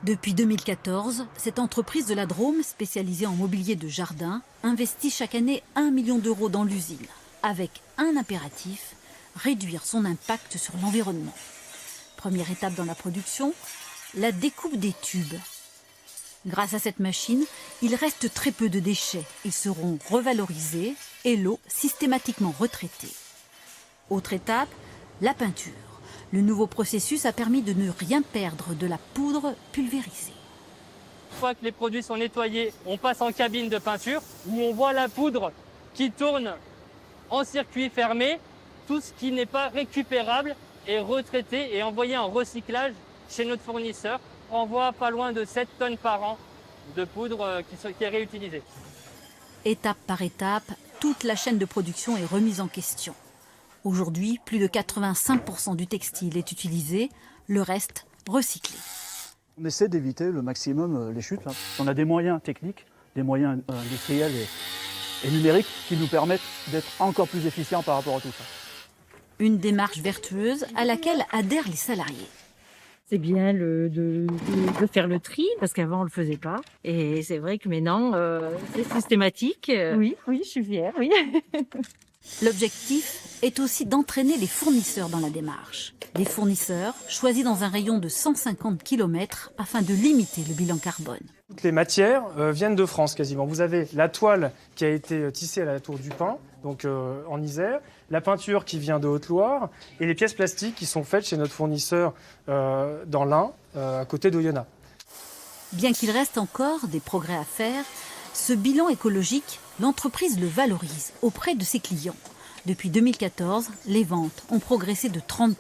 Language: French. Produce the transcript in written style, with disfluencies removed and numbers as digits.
Depuis 2014, cette entreprise de la Drôme, spécialisée en mobilier de jardin, investit chaque année 1 million d'euros dans l'usine, avec un impératif, réduire son impact sur l'environnement. Première étape dans la production, la découpe des tubes. Grâce à cette machine, il reste très peu de déchets. Ils seront revalorisés et l'eau systématiquement retraitée. Autre étape, la peinture. Le nouveau processus a permis de ne rien perdre de la poudre pulvérisée. Une fois que les produits sont nettoyés, on passe en cabine de peinture où on voit la poudre qui tourne en circuit fermé. Tout ce qui n'est pas récupérable est retraité et envoyé en recyclage chez notre fournisseur. On envoie pas loin de 7 tonnes par an de poudre qui est réutilisée. Étape par étape, toute la chaîne de production est remise en question. Aujourd'hui, plus de 85% du textile est utilisé, le reste recyclé. On essaie d'éviter le maximum les chutes. On a des moyens techniques, des moyens industriels et numériques qui nous permettent d'être encore plus efficients par rapport à tout ça. Une démarche vertueuse à laquelle adhèrent les salariés. C'est bien de faire le tri, parce qu'avant on le faisait pas. Et c'est vrai que maintenant, c'est systématique. Oui, je suis fière, oui. L'objectif est aussi d'entraîner les fournisseurs dans la démarche. Des fournisseurs choisis dans un rayon de 150 km afin de limiter le bilan carbone. Toutes les matières viennent de France quasiment. Vous avez la toile qui a été tissée à la Tour du Pin, donc en Isère, la peinture qui vient de Haute-Loire et les pièces plastiques qui sont faites chez notre fournisseur dans l'Ain, à côté d'Oyonnax. Bien qu'il reste encore des progrès à faire, ce bilan écologique, l'entreprise le valorise auprès de ses clients. Depuis 2014, les ventes ont progressé de 30%.